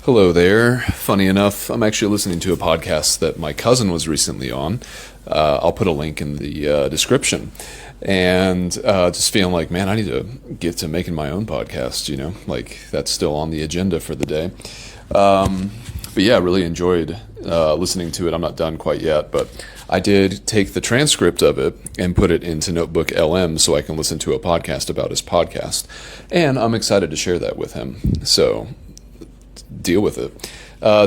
Hello there. Funny enough, I'm actually listening to a podcast that my cousin was recently on. I'll put a link in the description. And just feeling like, man, I need to get to making my own podcast, like that's still on the agenda for the day. But yeah, really enjoyed listening to it. I'm not done quite yet, but I did take the transcript of it and put it into Notebook LM so I can listen to a podcast about his podcast. And I'm excited to share that with him. So deal with it.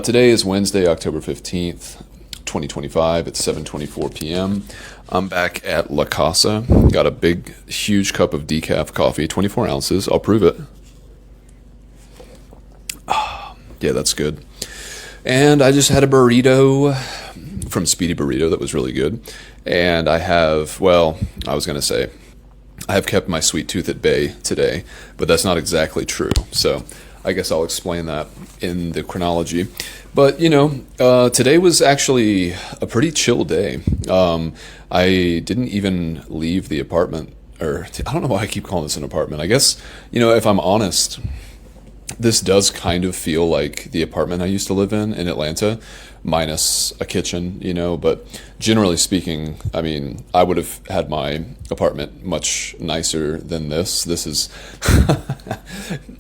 Today is Wednesday, October 15th, 2025. It's 7:24 p.m. I'm back at La Casa. Got a big, huge cup of decaf coffee, 24 ounces. I'll prove it. Yeah, that's good. And I just had a burrito from Speedy Burrito that was really good. And I have kept my sweet tooth at bay today, but that's not exactly true. So I guess I'll explain that in the chronology. But, today was actually a pretty chill day. I didn't even leave the apartment, or I don't know why I keep calling this an apartment. I guess, if I'm honest, this does kind of feel like the apartment I used to live in Atlanta, minus a kitchen, but generally speaking, I mean, I would have had my apartment much nicer than this. This is,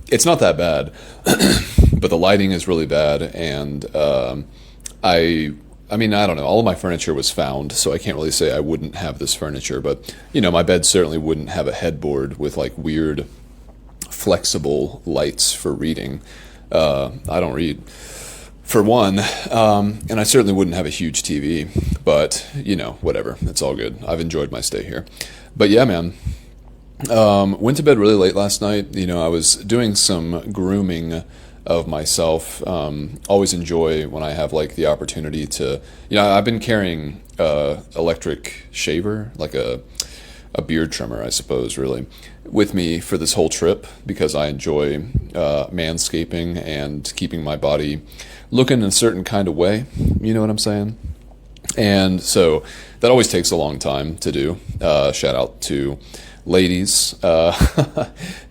it's not that bad, but the lighting is really bad, and I mean, I don't know, all of my furniture was found, so I can't really say I wouldn't have this furniture, but, my bed certainly wouldn't have a headboard with, like, weird flexible lights for reading. I don't read, for one, and I certainly wouldn't have a huge TV, but, whatever, it's all good. I've enjoyed my stay here. But yeah, man, went to bed really late last night. I was doing some grooming of myself. Always enjoy when I have like the opportunity to, I've been carrying electric shaver, like a beard trimmer, I suppose, really, with me for this whole trip because I enjoy manscaping and keeping my body looking in a certain kind of way. You know what I'm saying? And so that always takes a long time to do. Shout out to ladies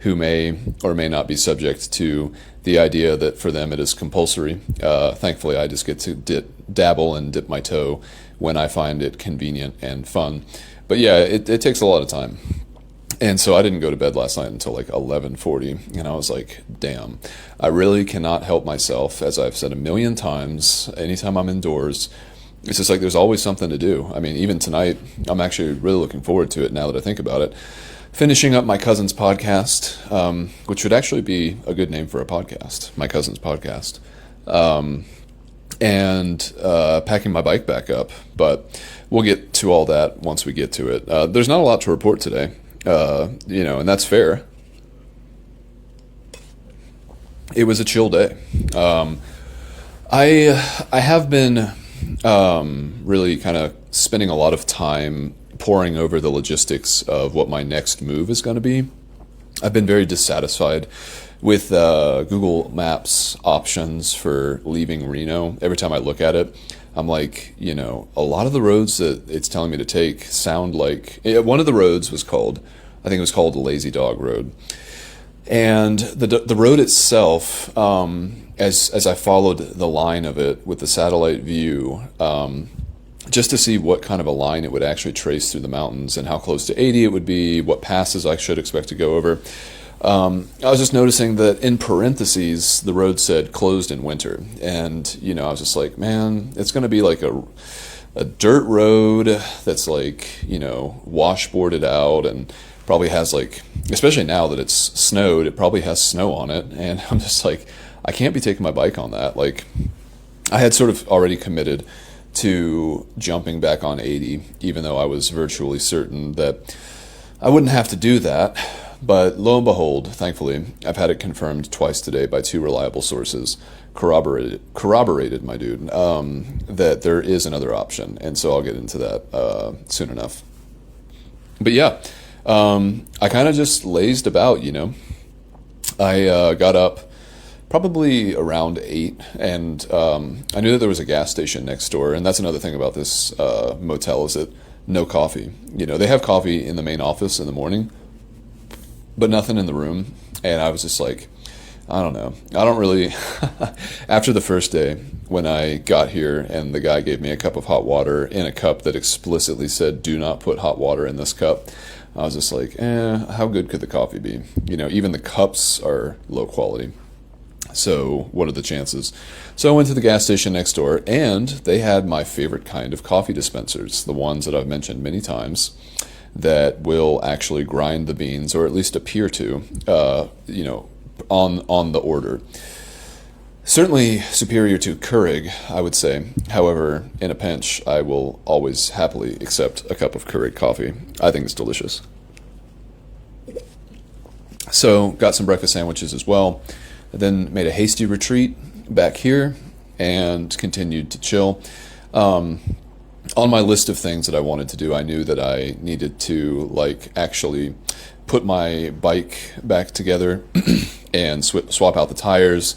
who may or may not be subject to the idea that for them it is compulsory. Thankfully, I just get to dabble and dip my toe when I find it convenient and fun. But yeah, it takes a lot of time. And so I didn't go to bed last night until like 11:40, and I was like, damn, I really cannot help myself. As I've said a million times, anytime I'm indoors, it's just like there's always something to do. I mean, even tonight, I'm actually really looking forward to it now that I think about it. Finishing up my cousin's podcast, which would actually be a good name for a podcast, my cousin's podcast, and packing my bike back up. But we'll get to all that once we get to it. There's not a lot to report today, and that's fair. It was a chill day. I have been really kind of spending a lot of time poring over the logistics of what my next move is going to be. I've been very dissatisfied with Google Maps options for leaving Reno. Every time I look at it, I'm like, a lot of the roads that it's telling me to take sound like, one of the roads was called, I think it was called Lazy Dog Road. And the road itself, as I followed the line of it with the satellite view, just to see what kind of a line it would actually trace through the mountains and how close to 80 it would be, what passes I should expect to go over. I was just noticing that in parentheses, the road said closed in winter. And, I was just like, man, it's going to be like a dirt road that's like, washboarded out and probably has like, especially now that it's snowed, it probably has snow on it. And I'm just like, I can't be taking my bike on that. Like, I had sort of already committed to jumping back on 80, even though I was virtually certain that I wouldn't have to do that. But lo and behold, thankfully, I've had it confirmed twice today by two reliable sources, corroborated, my dude, that there is another option. And so I'll get into that soon enough. But yeah, I kind of just lazed about, I got up probably around 8, and I knew that there was a gas station next door, and that's another thing about this motel is that no coffee. They have coffee in the main office in the morning, but nothing in the room. And I was just like, I don't know. I don't really. After the first day, when I got here and the guy gave me a cup of hot water in a cup that explicitly said, "Do not put hot water in this cup," I was just like, how good could the coffee be? Even the cups are low quality. So what are the chances? So I went to the gas station next door, and they had my favorite kind of coffee dispensers, the ones that I've mentioned many times, that will actually grind the beans, or at least appear to, on the order. Certainly superior to Keurig, I would say. However, in a pinch, I will always happily accept a cup of Keurig coffee. I think it's delicious. So, got some breakfast sandwiches as well. Then made a hasty retreat back here and continued to chill. On my list of things that I wanted to do, I knew that I needed to actually put my bike back together and swap out the tires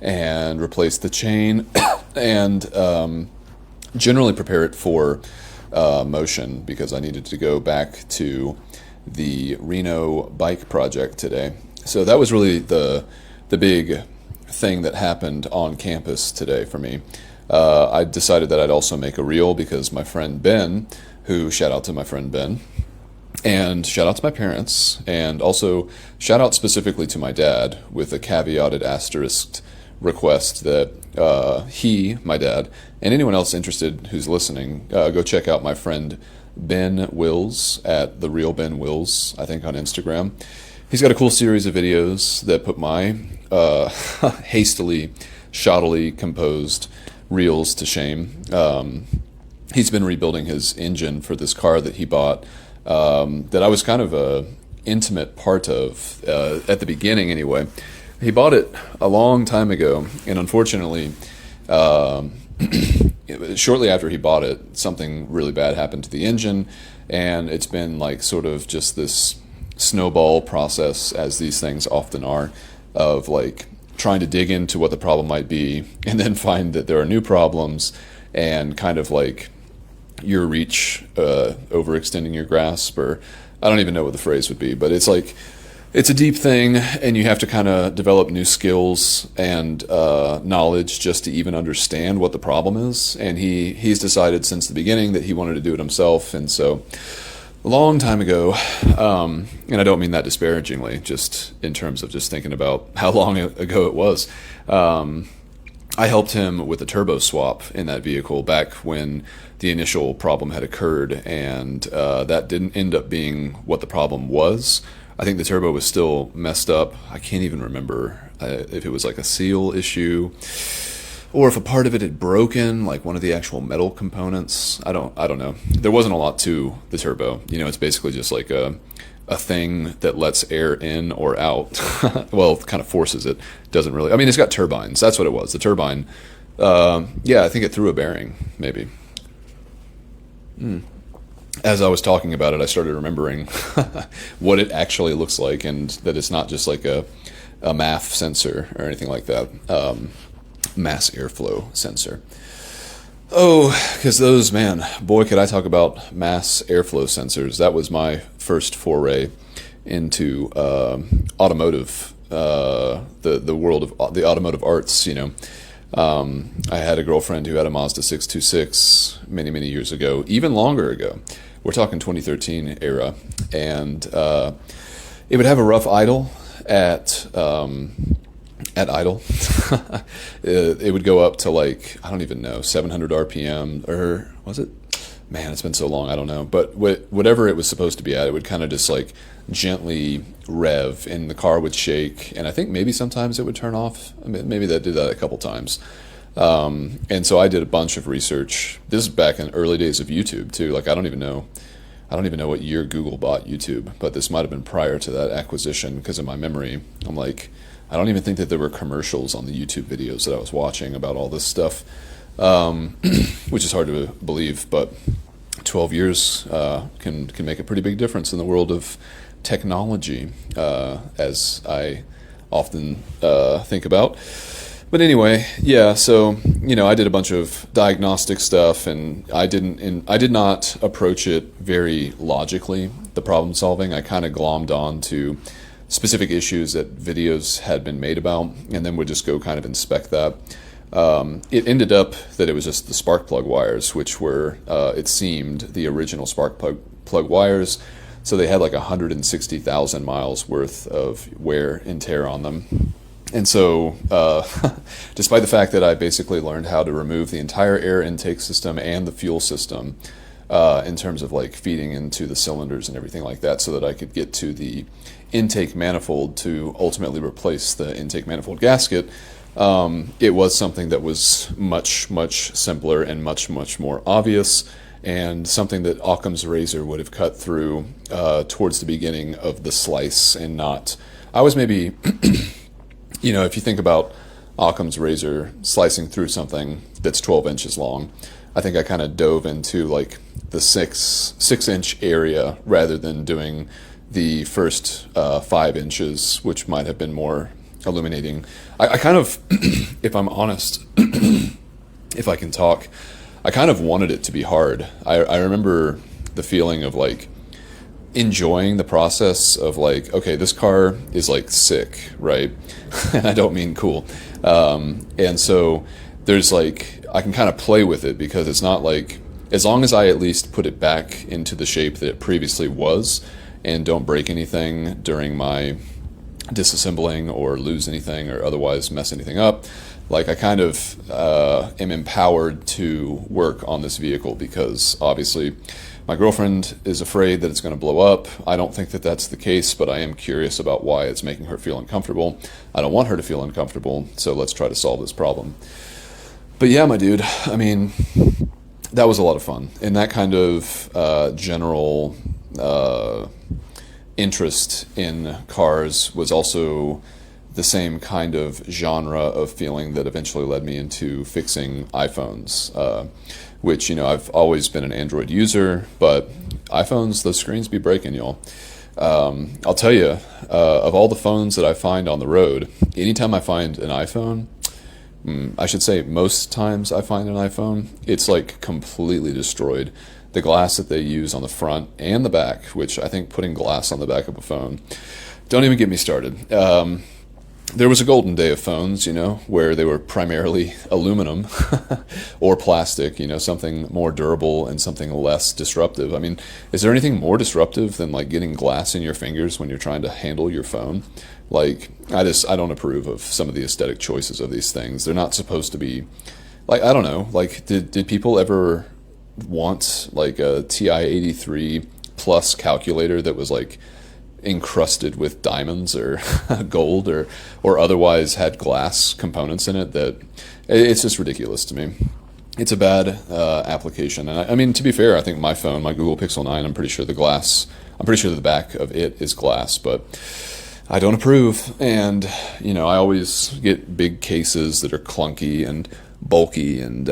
and replace the chain and generally prepare it for motion, because I needed to go back to the Reno bike project today. So that was really the big thing that happened on campus today for me. I decided that I'd also make a reel, because my friend Ben, who, shout out to my friend Ben, and shout out to my parents, and also shout out specifically to my dad with a caveated asterisk request that my dad, and anyone else interested who's listening, go check out my friend Ben Wills at The Real Ben Wills, I think, on Instagram. He's got a cool series of videos that put my hastily, shoddily composed reels to shame. He's been rebuilding his engine for this car that he bought, that I was kind of a intimate part of at the beginning anyway. He bought it a long time ago, and unfortunately, shortly after he bought it, something really bad happened to the engine, and it's been sort of just this snowball process, as these things often are, of trying to dig into what the problem might be, and then find that there are new problems, and kind of your reach overextending your grasp, or I don't even know what the phrase would be, but it's a deep thing, and you have to kind of develop new skills and knowledge just to even understand what the problem is. And he's decided since the beginning that he wanted to do it himself. And so a long time ago, and I don't mean that disparagingly, just in terms of just thinking about how long ago it was, I helped him with a turbo swap in that vehicle back when the initial problem had occurred, and that didn't end up being what the problem was. I think the turbo was still messed up. I can't even remember if it was a seal issue, or if a part of it had broken, one of the actual metal components. I don't know. There wasn't a lot to the turbo. It's basically just a thing that lets air in or out. Well, it kind of forces it. Doesn't really. I mean, it's got turbines. That's what it was. The turbine. I think it threw a bearing, maybe. As I was talking about it, I started remembering what it actually looks like, and that it's not just a MAF sensor or anything like that. Mass airflow sensor. Oh, because those, man, boy, could I talk about mass airflow sensors. That was my first foray into automotive, the world of the automotive arts, I had a girlfriend who had a Mazda 626 many, many years ago, even longer ago. We're talking 2013 era, and it would have a rough idle at idle. It would go up to I don't even know, 700 RPM, or was it? Man, it's been so long, I don't know. But whatever it was supposed to be at, it would kind of just gently rev, and the car would shake, and I think maybe sometimes it would turn off. I mean, maybe that did that a couple times. And so I did a bunch of research. This is back in early days of YouTube too. I don't even know what year Google bought YouTube, but this might have been prior to that acquisition, because in my memory, I'm I don't even think that there were commercials on the YouTube videos that I was watching about all this stuff, which is hard to believe, but 12 years can make a pretty big difference in the world of technology, as I often think about. But anyway, yeah, so, I did a bunch of diagnostic stuff, and I did not approach it very logically, the problem solving. I kind of glommed on to specific issues that videos had been made about, and then would just go kind of inspect that. It ended up that it was just the spark plug wires, which were, it seemed, the original spark plug wires. So they had like 160,000 miles worth of wear and tear on them. And so, despite the fact that I basically learned how to remove the entire air intake system and the fuel system, in terms of like feeding into the cylinders and everything like that, so that I could get to the intake manifold to ultimately replace the intake manifold gasket, it was something that was much, much simpler and much, much more obvious, and something that Occam's razor would have cut through towards the beginning of the slice, and not. I was maybe, if you think about Occam's razor slicing through something that's 12 inches long, I think I kind of dove into like the six inch area rather than doing the first 5 inches, which might have been more illuminating. I kind of, if I'm honest, if I can talk, I kind of wanted it to be hard. I remember the feeling of like enjoying the process of like, okay, this car is like sick, right? And I don't mean cool. And so there's like, I can kind of play with it because it's not like, as long as I at least put it back into the shape that it previously was and don't break anything during my disassembling or lose anything or otherwise mess anything up, like I kind of am empowered to work on this vehicle, because obviously my girlfriend is afraid that it's going to blow up. I don't think that that's the case, but I am curious about why it's making her feel uncomfortable. I don't want her to feel uncomfortable, so let's try to solve this problem. But yeah, my dude, I mean, that was a lot of fun. And that kind of general interest in cars was also the same kind of genre of feeling that eventually led me into fixing iPhones, which, I've always been an Android user, but iPhones, those screens be breaking, y'all. I'll tell you, of all the phones that I find on the road, anytime I find an iPhone, I should say most times I find an iPhone, it's like completely destroyed. The glass that they use on the front and the back, which I think putting glass on the back of a phone, don't even get me started. There was a golden day of phones, where they were primarily aluminum or plastic, something more durable and something less disruptive. I mean, is there anything more disruptive than like getting glass in your fingers when you're trying to handle your phone? Like, I don't approve of some of the aesthetic choices of these things. They're not supposed to be, like, I don't know, like, did people ever want like a TI-83 plus calculator that was like encrusted with diamonds or gold or otherwise had glass components in it? That it's just ridiculous to me. It's a bad application. And I mean, to be fair, I think my phone, my Google Pixel 9, I'm pretty sure the back of it is glass, but I don't approve. And I always get big cases that are clunky and bulky and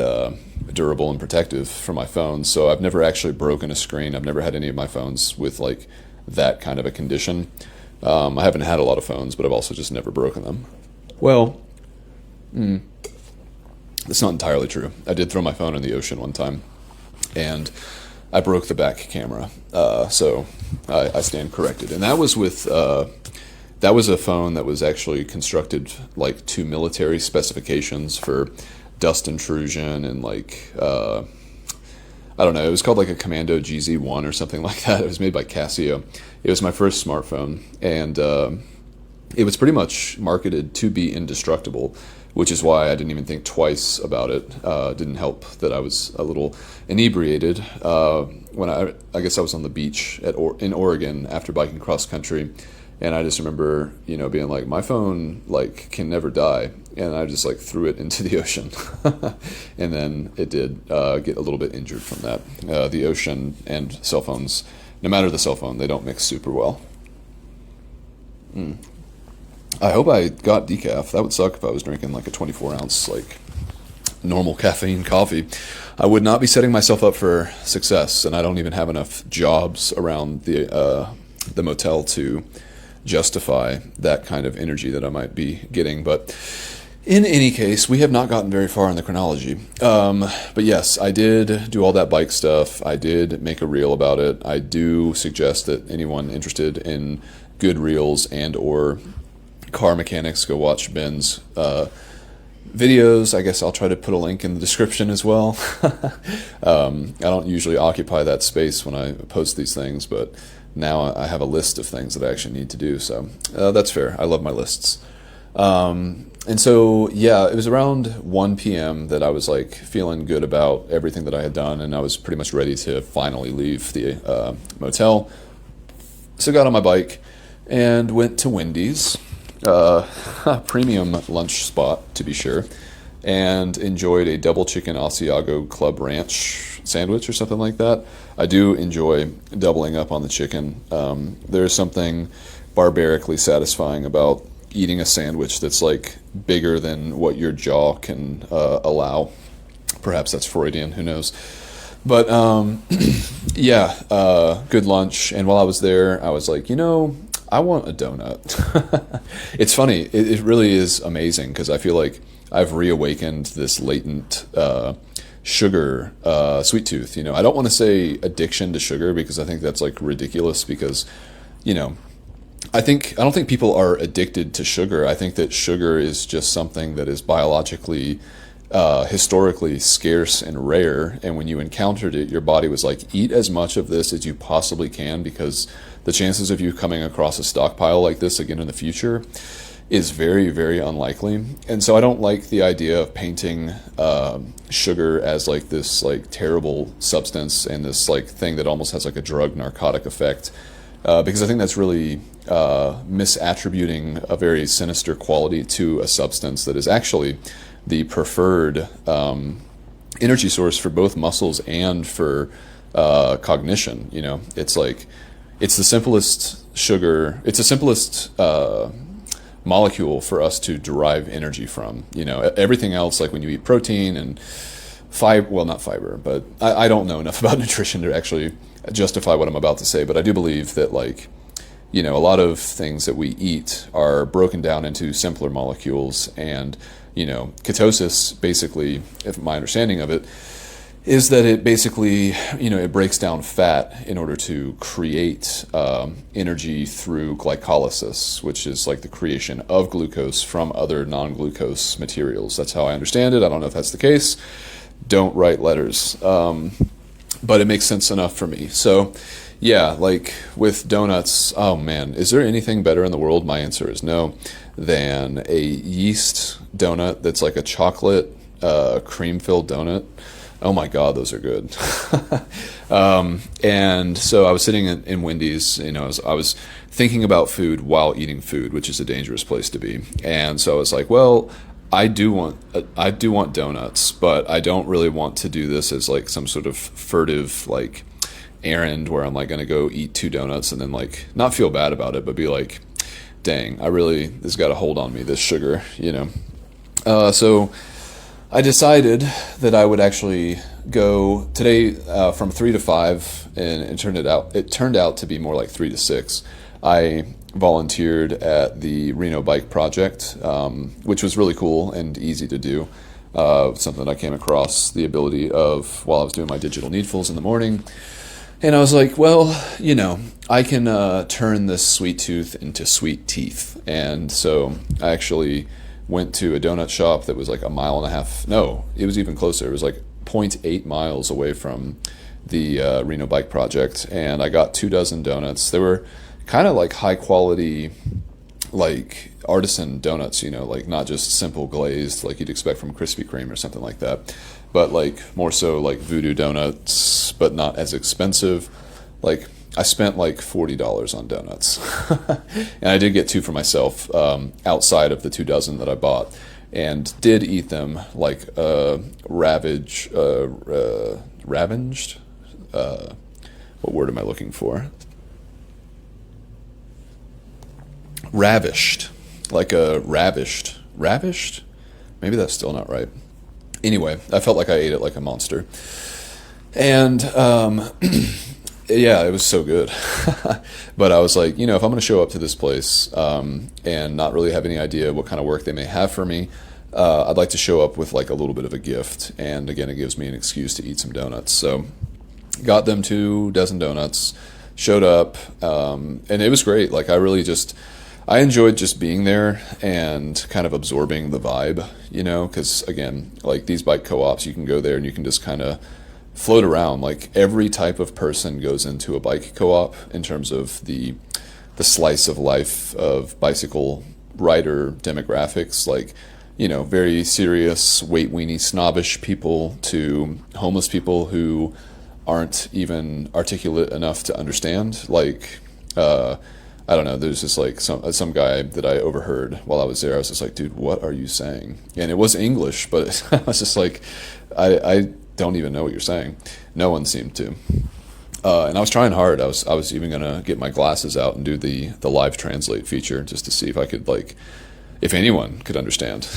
durable and protective for my phone. So I've never actually broken a screen. I've never had any of my phones with like that kind of a condition. I haven't had a lot of phones, but I've also just never broken them. Well, that's not entirely true. I did throw my phone in the ocean one time, and I broke the back camera. So I stand corrected. And that was with that was a phone that was actually constructed like to military specifications for dust intrusion and like I don't know, it was called like a Commando GZ1 or something like that. It was made by Casio. It was my first smartphone, and it was pretty much marketed to be indestructible, which is why I didn't even think twice about it. Didn't help that I was a little inebriated when I guess I was on the beach in Oregon after biking cross country. And I just remember, being like, my phone like can never die, and I just like threw it into the ocean, and then it did get a little bit injured from that. The ocean and cell phones, no matter the cell phone, they don't mix super well. I hope I got decaf. That would suck if I was drinking like a 24-ounce like normal caffeine coffee. I would not be setting myself up for success, and I don't even have enough jobs around the motel to justify that kind of energy that I might be getting. But in any case, we have not gotten very far in the chronology. But yes, I did do all that bike stuff. I did make a reel about it. I do suggest that anyone interested in good reels and or car mechanics, go watch Ben's videos. I guess I'll try to put a link in the description as well. I don't usually occupy that space when I post these things, but now I have a list of things that I actually need to do, so that's fair. I love my lists. And so, yeah, it was around 1 p.m. that I was like feeling good about everything that I had done, and I was pretty much ready to finally leave the motel. So I got on my bike and went to Wendy's, premium lunch spot to be sure, and enjoyed a double chicken Asiago Club Ranch sandwich or something like that. I do enjoy doubling up on the chicken. There's something barbarically satisfying about eating a sandwich that's like bigger than what your jaw can allow. Perhaps that's Freudian, who knows. But yeah, good lunch. And while I was there, I was like, I want a donut. It's funny. It really is amazing because I feel like I've reawakened this latent sugar sweet tooth. I don't want to say addiction to sugar because I think that's like ridiculous because, I don't think people are addicted to sugar. I think that sugar is just something that is biologically, historically scarce and rare. And when you encountered it, your body was like, eat as much of this as you possibly can because the chances of you coming across a stockpile like this again in the future is very, very unlikely. And so I don't like the idea of painting sugar as like this like terrible substance and this like thing that almost has like a drug narcotic effect. Because I think that's really misattributing a very sinister quality to a substance that is actually the preferred energy source for both muscles and for cognition. It's like it's the simplest sugar. It's the simplest molecule for us to derive energy from. Everything else, like when you eat protein and fiber, well, not fiber, but I don't know enough about nutrition to actually justify what I'm about to say, but I do believe that a lot of things that we eat are broken down into simpler molecules, and ketosis basically, if my understanding of it is that it basically it breaks down fat in order to create energy through glycolysis, which is like the creation of glucose from other non-glucose materials. That's how I understand it. I don't know if that's the case. Don't write letters. But it makes sense enough for me. So, yeah, like with donuts, oh man, is there anything better in the world? My answer is no, than a yeast donut that's like a chocolate cream-filled donut. Oh my God, those are good. And so I was sitting in Wendy's, I was thinking about food while eating food, which is a dangerous place to be. And so I was like, well, I do want donuts, but I don't really want to do this as like some sort of furtive like errand where I'm like going to go eat 2 donuts and then like not feel bad about it, but be like, dang, this has got a hold on me, this sugar, So I decided that I would actually go today from 3 to 5, and it turned out to be more like 3 to 6. I volunteered at the Reno Bike Project, which was really cool and easy to do. Something that I came across the ability of while I was doing my digital needfuls in the morning. And I was like, well, I can turn this sweet tooth into sweet teeth. And so I actually went to a donut shop that was like a mile and a half. No, it was even closer. It was like 0.8 miles away from the Reno Bike Project. And I got 2 dozen donuts. They were kind of like high quality, like artisan donuts, like not just simple glazed like you'd expect from Krispy Kreme or something like that, but like more so like voodoo donuts, but not as expensive. Like I spent like $40 on donuts, and I did get 2 for myself outside of the 2 dozen that I bought, and did eat them like ravaged. What word am I looking for? Ravished, like a ravished, maybe that's still not right. Anyway, I felt like I ate it like a monster, and yeah, it was so good. But I was like, if I'm going to show up to this place and not really have any idea what kind of work they may have for me, I'd like to show up with like a little bit of a gift, and again, it gives me an excuse to eat some donuts. So got them 2 dozen donuts, showed up, and it was great. Like I enjoyed just being there and kind of absorbing the vibe, because again, like these bike co-ops, you can go there and you can just kind of float around. Like every type of person goes into a bike co-op in terms of the slice of life of bicycle rider demographics, like very serious, weight weenie, snobbish people to homeless people who aren't even articulate enough to understand. Like, I don't know, there's just like some guy that I overheard while I was there. I was just like, dude, what are you saying? And it was English, but I was just like, I don't even know what you're saying. No one seemed to. And I was trying hard. I was even gonna get my glasses out and do the live translate feature just to see if I could, like, if anyone could understand.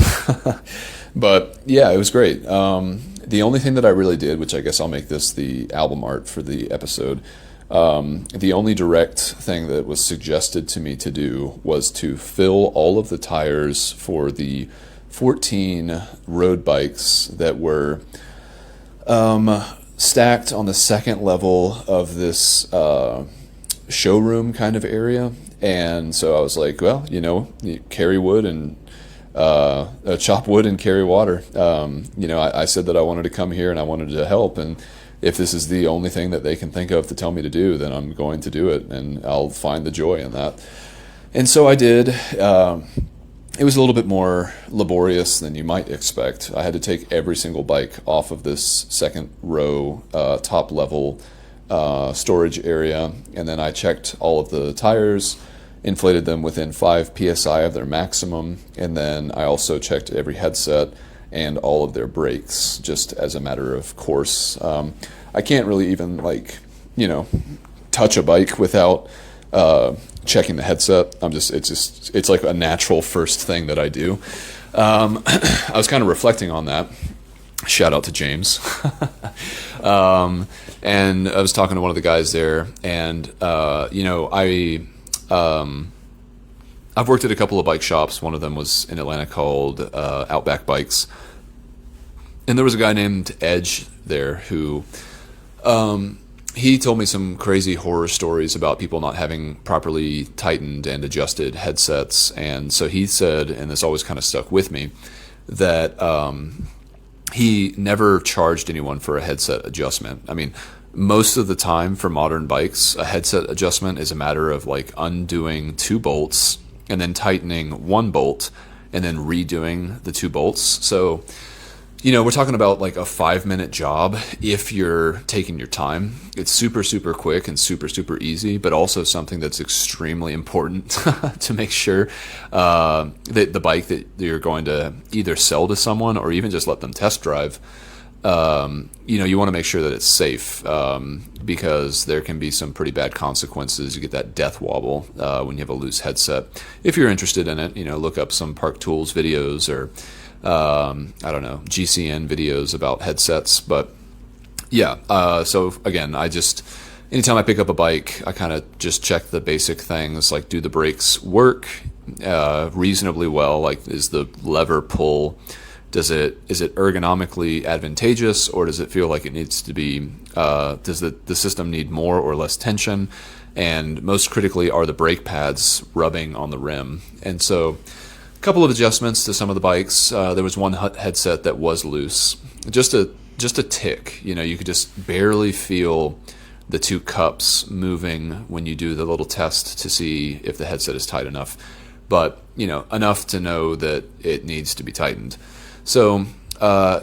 But yeah, it was great. The only thing that I really did, which I guess I'll make this the album art for the episode, the only direct thing that was suggested to me to do was to fill all of the tires for the 14 road bikes that were stacked on the second level of this showroom kind of area. And so I was like, well, you carry wood and chop wood and carry water. I said that I wanted to come here and I wanted to help, and if this is the only thing that they can think of to tell me to do, then I'm going to do it, and I'll find the joy in that. And so I did. It was a little bit more laborious than you might expect. I had to take every single bike off of this second row, top level storage area, and then I checked all of the tires, inflated them within 5 psi of their maximum, and then I also checked every headset and all of their brakes, just as a matter of course. I can't really even touch a bike without checking the headset. It's like a natural first thing that I do. I was kind of reflecting on that. Shout out to James. And I was talking to one of the guys there, and I've worked at a couple of bike shops. One of them was in Atlanta called Outback Bikes. And there was a guy named Edge there who he told me some crazy horror stories about people not having properly tightened and adjusted headsets. And so he said, and this always kind of stuck with me, that he never charged anyone for a headset adjustment. I mean, most of the time for modern bikes, a headset adjustment is a matter of like undoing 2 bolts and then tightening 1 bolt and then redoing the 2 bolts. So, we're talking about like a 5-minute job if you're taking your time. It's super, super quick and super, super easy, but also something that's extremely important to make sure that the bike that you're going to either sell to someone or even just let them test drive, you want to make sure that it's safe, because there can be some pretty bad consequences. You get that death wobble when you have a loose headset. If you're interested in it, look up some Park Tools videos or GCN videos about headsets. But yeah, so again, anytime I pick up a bike, I kind of just check the basic things, like, do the brakes work reasonably well? Like, is the lever pull, is it ergonomically advantageous, or does it feel like it needs to be, does the system need more or less tension? And most critically, are the brake pads rubbing on the rim? And so a couple of adjustments to some of the bikes. There was one headset that was loose, just a tick. You could just barely feel the 2 cups moving when you do the little test to see if the headset is tight enough, but enough to know that it needs to be tightened. So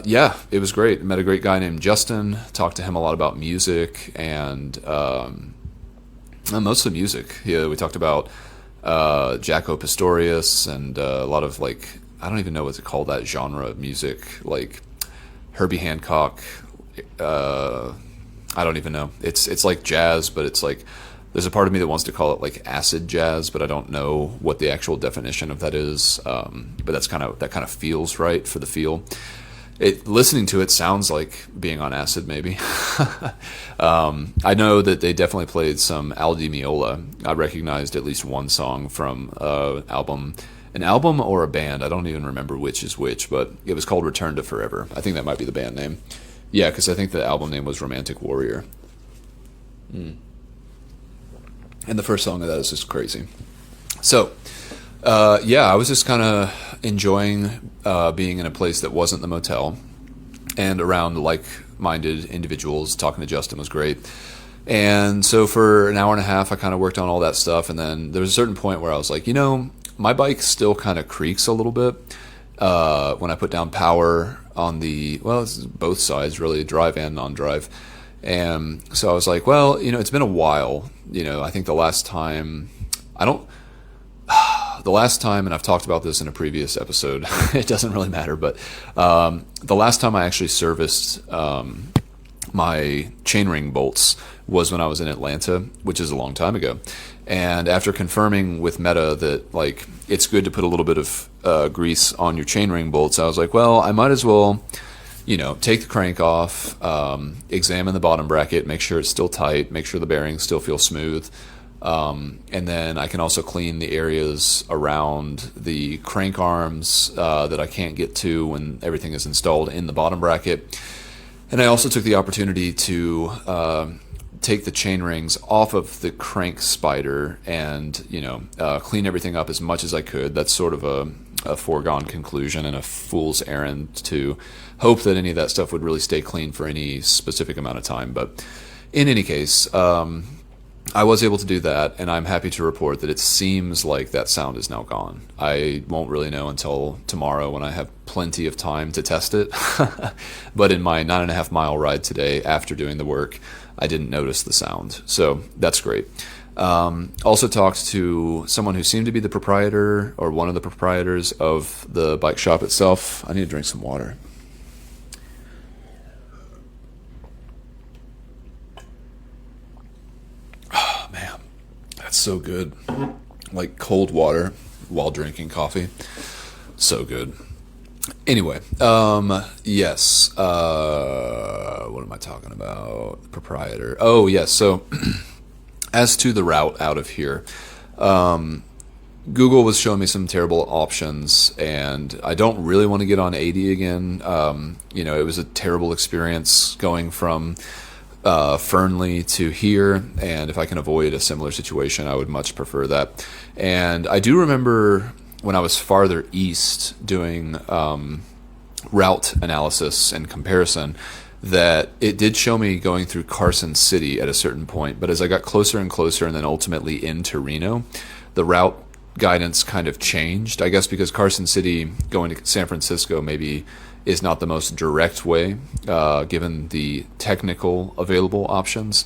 yeah, it was great. I met a great guy named Justin, talked to him a lot about music and mostly music. Yeah, we talked about Jaco Pastorius and a lot of, like, I don't even know what to call that genre of music, like Herbie Hancock. I don't even know. It's like jazz, but it's like, there's a part of me that wants to call it like acid jazz, but I don't know what the actual definition of that is. But that kind of feels right for the feel. Listening to it sounds like being on acid, maybe. I know that they definitely played some Al Di Meola. I recognized at least one song from an album or a band. I don't even remember which is which, but it was called Return to Forever. I think that might be the band name. Yeah, because I think the album name was Romantic Warrior. And the first song of that is just crazy. So, yeah, I was just kind of enjoying being in a place that wasn't the motel and around like-minded individuals. Talking to Justin was great. And so for an hour and a half, I kind of worked on all that stuff. And then there was a certain point where I was like, my bike still kind of creaks a little bit when I put down power on it's both sides, really, drive and non-drive. And so I was like, well, it's been a while. I think the last time, and I've talked about this in a previous episode, it doesn't really matter, but the last time I actually serviced my chainring bolts was when I was in Atlanta, which is a long time ago. And after confirming with Meta that like it's good to put a little bit of grease on your chainring bolts, I was like, well, I might as well, take the crank off, examine the bottom bracket, make sure it's still tight, make sure the bearings still feel smooth. And then I can also clean the areas around the crank arms that I can't get to when everything is installed in the bottom bracket. And I also took the opportunity to take the chain rings off of the crank spider and, clean everything up as much as I could. That's sort of a foregone conclusion and a fool's errand to hope that any of that stuff would really stay clean for any specific amount of time. But in any case, I was able to do that, and I'm happy to report that it seems like that sound is now gone. I won't really know until tomorrow when I have plenty of time to test it. But in my 9.5-mile ride today, after doing the work, I didn't notice the sound. So that's great. Also talked to someone who seemed to be the proprietor or one of the proprietors of the bike shop itself. I need to drink some water. So good, like cold water while drinking coffee. So good. Anyway, yes. What am I talking about? Proprietor. Oh, yes. So, as to the route out of here, Google was showing me some terrible options, and I don't really want to get on 80 again. It was a terrible experience going from Fernley to here, and if I can avoid a similar situation, I would much prefer that. And I do remember when I was farther east doing route analysis and comparison that it did show me going through Carson City at a certain point, but as I got closer and closer and then ultimately into Reno, the route guidance kind of changed, I guess because Carson City going to San Francisco maybe is not the most direct way, given the technical available options.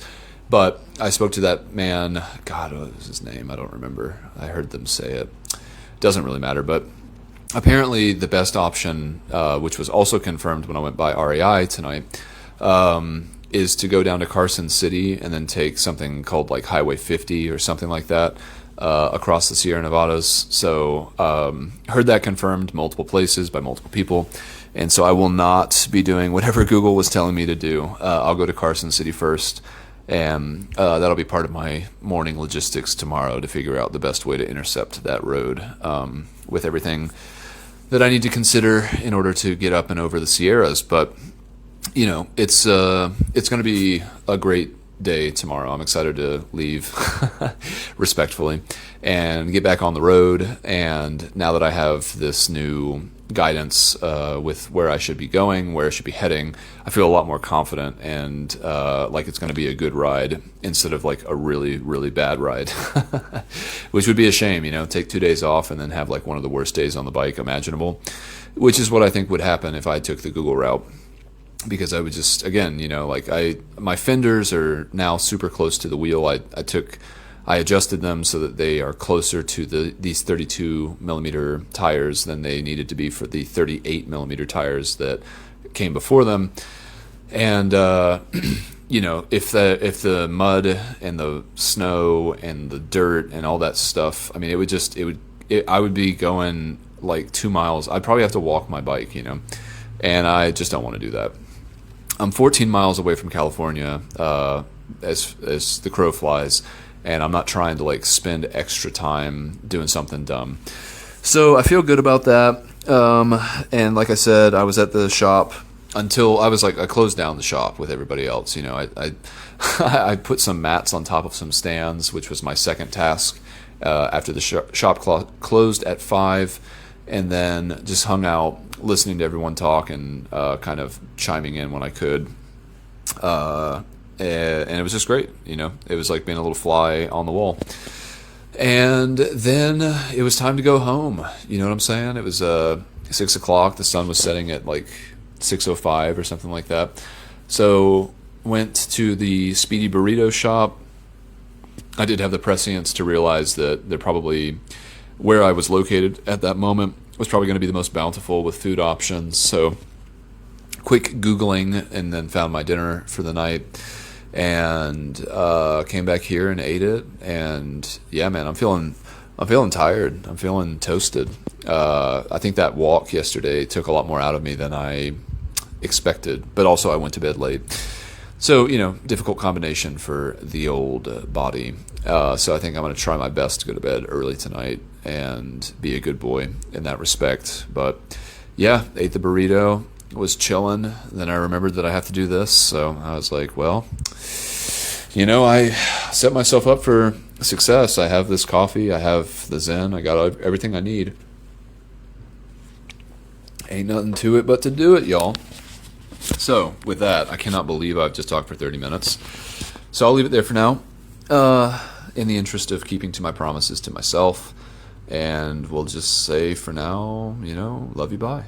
But I spoke to that man, God, what was his name? I don't remember. I heard them say it. Doesn't really matter, but apparently the best option, which was also confirmed when I went by REI tonight, is to go down to Carson City and then take something called like Highway 50 or something like that, across the Sierra Nevadas. So heard that confirmed multiple places by multiple people. And so I will not be doing whatever Google was telling me to do. I'll go to Carson City first, and that'll be part of my morning logistics tomorrow to figure out the best way to intercept that road with everything that I need to consider in order to get up and over the Sierras. But, it's going to be a great day tomorrow. I'm excited to leave respectfully and get back on the road. And now that I have this new guidance with where I should be going, where I should be heading, I feel a lot more confident and like it's going to be a good ride instead of like a really, really bad ride, which would be a shame, take 2 days off and then have like one of the worst days on the bike imaginable, which is what I think would happen if I took the Google route. Because I would just, again, my fenders are now super close to the wheel. I adjusted them so that they are closer to these 32 millimeter tires than they needed to be for the 38 millimeter tires that came before them. And if the mud and the snow and the dirt and all that stuff, I mean, I would be going like 2 miles. I'd probably have to walk my bike, and I just don't want to do that. I'm 14 miles away from California, as the crow flies, and I'm not trying to like spend extra time doing something dumb. So I feel good about that. And like I said, I was at the shop until I was like, I closed down the shop with everybody else. I I put some mats on top of some stands, which was my second task after the shop closed at 5, and then just hung out listening to everyone talk and kind of chiming in when I could. And it was just great. It was like being a little fly on the wall. And then it was time to go home. You know what I'm saying? It was 6 o'clock. The sun was setting at like 6:05 or something like that. So went to the Speedy Burrito shop. I did have the prescience to realize that they're probably, where I was located at that moment, was probably going to be the most bountiful with food options. So quick Googling, and then found my dinner for the night, and came back here and ate it. And yeah, man, I'm feeling tired. I'm feeling toasted. I think that walk yesterday took a lot more out of me than I expected, but also I went to bed late. So, difficult combination for the old body. So I think I'm going to try my best to go to bed early tonight and be a good boy in that respect. But yeah, ate the burrito, was chilling. Then I remembered that I have to do this. So I was like, well, I set myself up for success. I have this coffee. I have the Zen. I got everything I need. Ain't nothing to it but to do it, y'all. So, with that, I cannot believe I've just talked for 30 minutes. So I'll leave it there for now, in the interest of keeping to my promises to myself. And we'll just say for now, love you, bye.